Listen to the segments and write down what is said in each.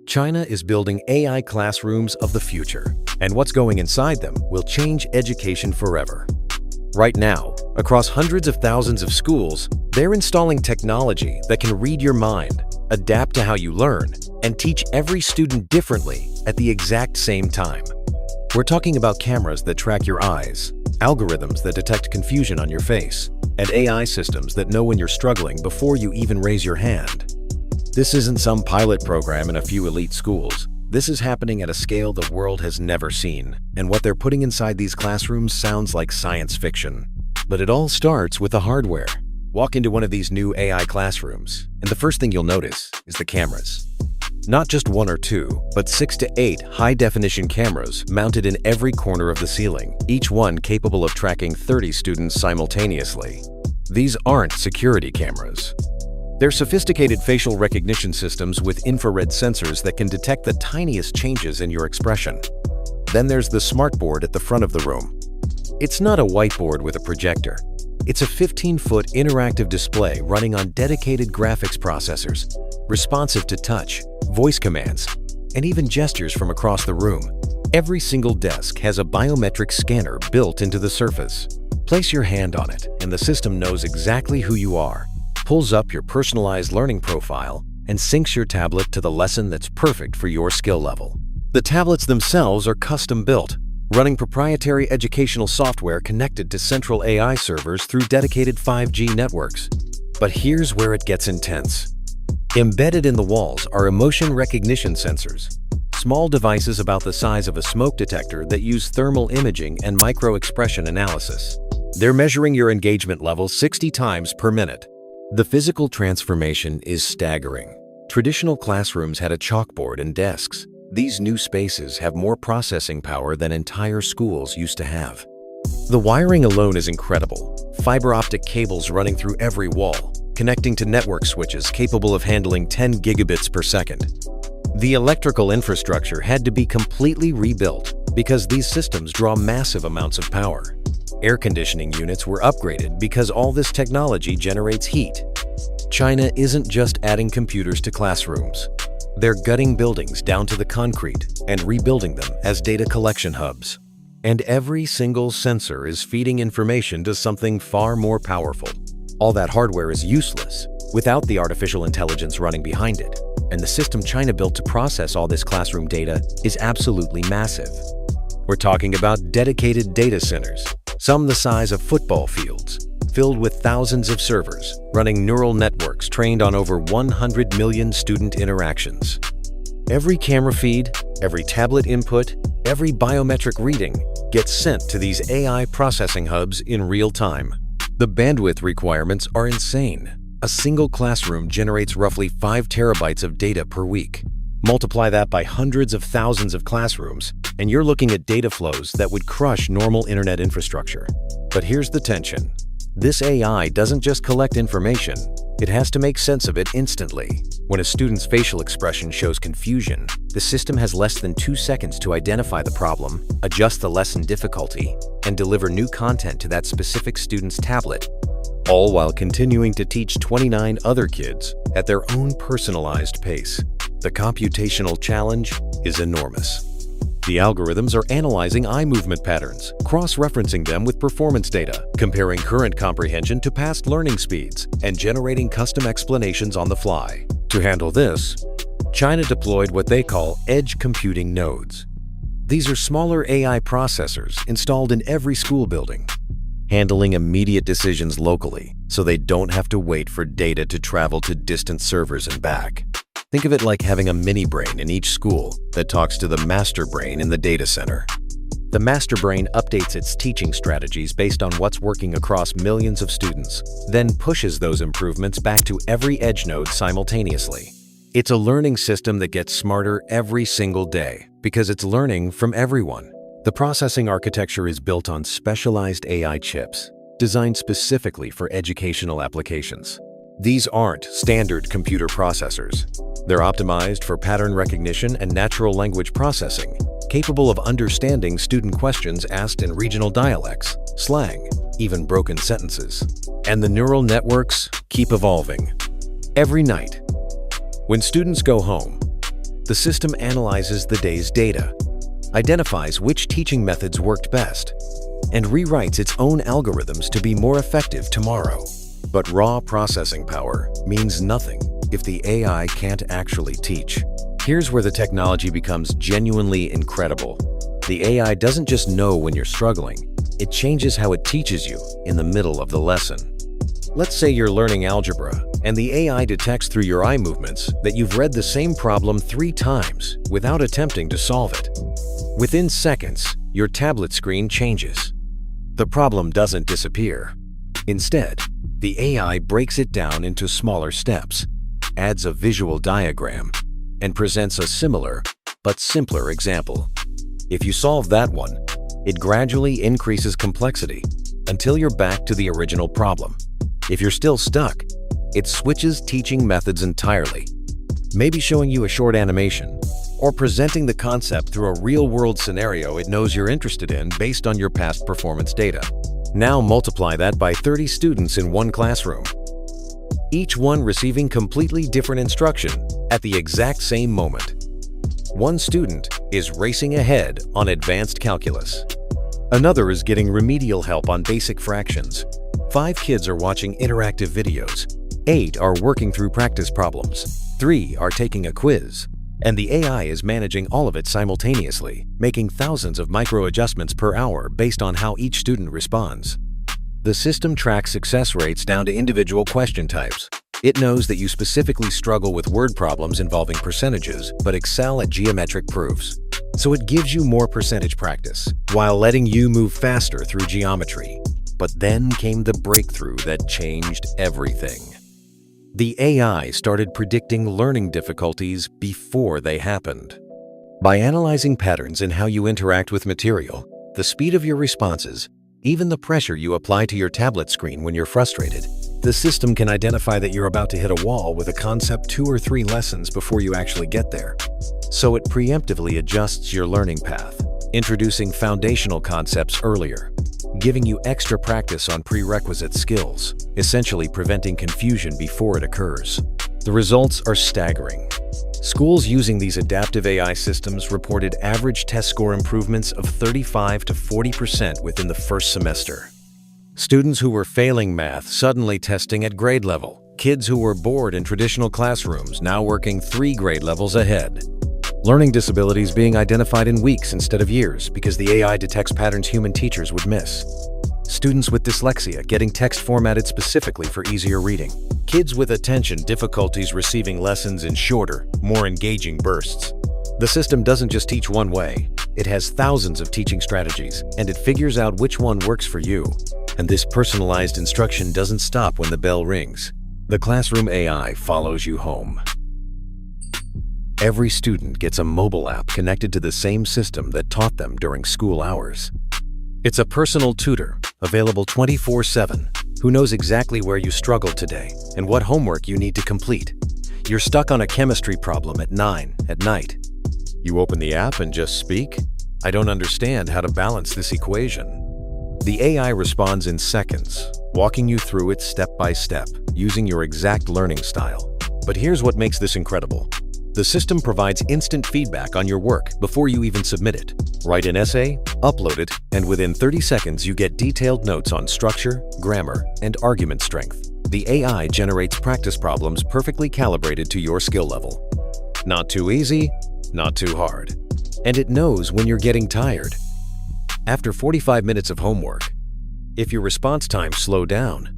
China is building AI classrooms of the future, and what's going inside them will change education forever. Right now, across hundreds of thousands of schools, they're installing technology that can read your mind, adapt to how you learn, and teach every student differently at the exact same time. We're talking about cameras that track your eyes, algorithms that detect confusion on your face, and AI systems that know when you're struggling before you even raise your hand. This isn't some pilot program in a few elite schools. This is happening at a scale the world has never seen, and what they're putting inside these classrooms sounds like science fiction. But it all starts with the hardware. Walk into one of these new AI classrooms, and the first thing you'll notice is the cameras. Not just one or two, but 6 to 8 high-definition cameras mounted in every corner of the ceiling, each one capable of tracking 30 students simultaneously. These aren't security cameras. They're sophisticated facial recognition systems with infrared sensors that can detect the tiniest changes in your expression. Then there's the smartboard at the front of the room. It's not a whiteboard with a projector. It's a 15-foot interactive display running on dedicated graphics processors, responsive to touch, voice commands, and even gestures from across the room. Every single desk has a biometric scanner built into the surface. Place your hand on it, and the system knows exactly who you are, pulls up your personalized learning profile, and syncs your tablet to the lesson that's perfect for your skill level. The tablets themselves are custom-built, running proprietary educational software connected to central AI servers through dedicated 5G networks. But here's where it gets intense. Embedded in the walls are emotion recognition sensors, small devices about the size of a smoke detector that use thermal imaging and micro-expression analysis. They're measuring your engagement level 60 times per minute. The physical transformation is staggering. Traditional classrooms had a chalkboard and desks. These new spaces have more processing power than entire schools used to have. The wiring alone is incredible. Fiber optic cables running through every wall, connecting to network switches capable of handling 10 gigabits per second. The electrical infrastructure had to be completely rebuilt because these systems draw massive amounts of power. Air conditioning units were upgraded because all this technology generates heat. China isn't just adding computers to classrooms. They're gutting buildings down to the concrete and rebuilding them as data collection hubs. And every single sensor is feeding information to something far more powerful. All that hardware is useless without the artificial intelligence running behind it. And the system China built to process all this classroom data is absolutely massive. We're talking about dedicated data centers, some the size of football fields, filled with thousands of servers, running neural networks trained on over 100 million student interactions. Every camera feed, every tablet input, every biometric reading gets sent to these AI processing hubs in real time. The bandwidth requirements are insane. A single classroom generates roughly 5 terabytes of data per week. Multiply that by hundreds of thousands of classrooms, and you're looking at data flows that would crush normal internet infrastructure. But here's the tension. This AI doesn't just collect information, it has to make sense of it instantly. When a student's facial expression shows confusion, the system has less than 2 seconds to identify the problem, adjust the lesson difficulty, and deliver new content to that specific student's tablet, all while continuing to teach 29 other kids at their own personalized pace. The computational challenge is enormous. The algorithms are analyzing eye movement patterns, cross-referencing them with performance data, comparing current comprehension to past learning speeds, and generating custom explanations on the fly. To handle this, China deployed what they call edge computing nodes. These are smaller AI processors installed in every school building, handling immediate decisions locally so they don't have to wait for data to travel to distant servers and back. Think of it like having a mini brain in each school that talks to the master brain in the data center. The master brain updates its teaching strategies based on what's working across millions of students, then pushes those improvements back to every edge node simultaneously. It's a learning system that gets smarter every single day because it's learning from everyone. The processing architecture is built on specialized AI chips, designed specifically for educational applications. These aren't standard computer processors. They're optimized for pattern recognition and natural language processing, capable of understanding student questions asked in regional dialects, slang, even broken sentences. And the neural networks keep evolving. Every night, when students go home, The system analyzes the day's data, identifies which teaching methods worked best, and rewrites its own algorithms to be more effective tomorrow. But raw processing power means nothing if the AI can't actually teach. Here's where the technology becomes genuinely incredible. The AI doesn't just know when you're struggling, it changes how it teaches you in the middle of the lesson. Let's say you're learning algebra, and the AI detects through your eye movements that you've read the same problem 3 times without attempting to solve it. Within seconds, your tablet screen changes. The problem doesn't disappear. Instead, the AI breaks it down into smaller steps, adds a visual diagram, and presents a similar but simpler example. If you solve that one, it gradually increases complexity until you're back to the original problem. If you're still stuck, it switches teaching methods entirely, maybe showing you a short animation or presenting the concept through a real-world scenario it knows you're interested in based on your past performance data. Now multiply that by 30 students in one classroom, each one receiving completely different instruction at the exact same moment. One student is racing ahead on advanced calculus. Another is getting remedial help on basic fractions. 5 kids are watching interactive videos. 8 are working through practice problems. 3 are taking a quiz. And the AI is managing all of it simultaneously, making thousands of micro adjustments per hour based on how each student responds. The system tracks success rates down to individual question types. It knows that you specifically struggle with word problems involving percentages, but excel at geometric proofs. So it gives you more percentage practice, while letting you move faster through geometry. But then came the breakthrough that changed everything. The AI started predicting learning difficulties before they happened. By analyzing patterns in how you interact with material, the speed of your responses, even the pressure you apply to your tablet screen when you're frustrated, the system can identify that you're about to hit a wall with a concept 2 or 3 lessons before you actually get there. So it preemptively adjusts your learning path, introducing foundational concepts earlier, giving you extra practice on prerequisite skills, essentially preventing confusion before it occurs. The results are staggering. Schools using these adaptive AI systems reported average test score improvements of 35 to 40% within the first semester. Students who were failing math suddenly testing at grade level. Kids who were bored in traditional classrooms now working 3 grade levels ahead. Learning disabilities being identified in weeks instead of years because the AI detects patterns human teachers would miss. Students with dyslexia getting text formatted specifically for easier reading. Kids with attention difficulties receiving lessons in shorter, more engaging bursts. The system doesn't just teach one way. It has thousands of teaching strategies, and it figures out which one works for you. And this personalized instruction doesn't stop when the bell rings. The classroom AI follows you home. Every student gets a mobile app connected to the same system that taught them during school hours. It's a personal tutor, available 24/7, who knows exactly where you struggled today and what homework you need to complete. You're stuck on a chemistry problem at 9 at night. You open the app and just speak, "I don't understand how to balance this equation." The AI responds in seconds, walking you through it step by step, using your exact learning style. But here's what makes this incredible. The system provides instant feedback on your work before you even submit it. Write an essay, upload it, and within 30 seconds you get detailed notes on structure, grammar, and argument strength. The AI generates practice problems perfectly calibrated to your skill level. Not too easy, not too hard. And it knows when you're getting tired. After 45 minutes of homework, if your response times slow down,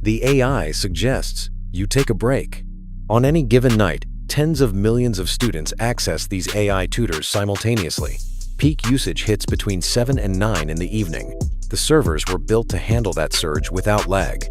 the AI suggests you take a break. On any given night, tens of millions of students access these AI tutors simultaneously. Peak usage hits between 7 and 9 in the evening. The servers were built to handle that surge without lag.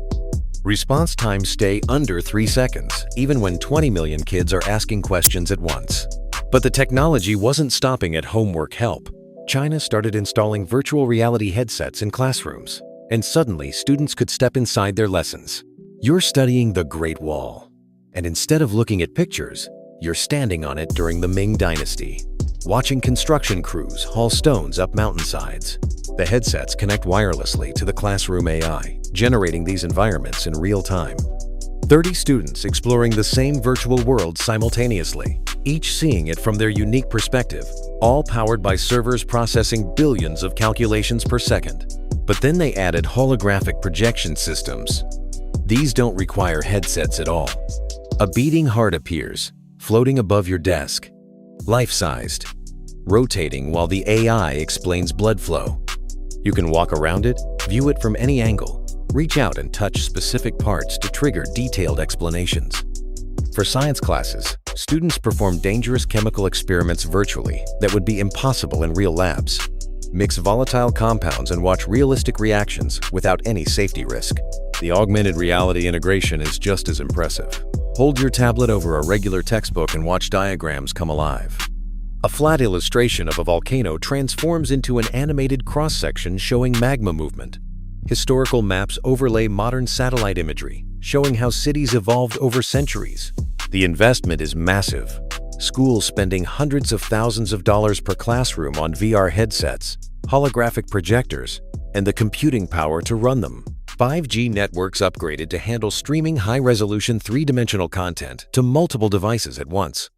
Response times stay under 3 seconds, even when 20 million kids are asking questions at once. But the technology wasn't stopping at homework help. China started installing virtual reality headsets in classrooms, and suddenly students could step inside their lessons. You're studying the Great Wall. And instead of looking at pictures, you're standing on it during the Ming Dynasty, watching construction crews haul stones up mountainsides. The headsets connect wirelessly to the classroom AI, generating these environments in real time. 30 students exploring the same virtual world simultaneously, each seeing it from their unique perspective, all powered by servers processing billions of calculations per second. But then they added holographic projection systems. These don't require headsets at all. A beating heart appears, floating above your desk, life-sized, rotating while the AI explains blood flow. You can walk around it, view it from any angle, reach out and touch specific parts to trigger detailed explanations. For science classes, students perform dangerous chemical experiments virtually that would be impossible in real labs. Mix volatile compounds and watch realistic reactions without any safety risk. The augmented reality integration is just as impressive. Hold your tablet over a regular textbook and watch diagrams come alive. A flat illustration of a volcano transforms into an animated cross-section showing magma movement. Historical maps overlay modern satellite imagery, showing how cities evolved over centuries. The investment is massive. Schools spending hundreds of thousands of dollars per classroom on VR headsets, holographic projectors, and the computing power to run them. 5G networks upgraded to handle streaming high-resolution three-dimensional content to multiple devices at once.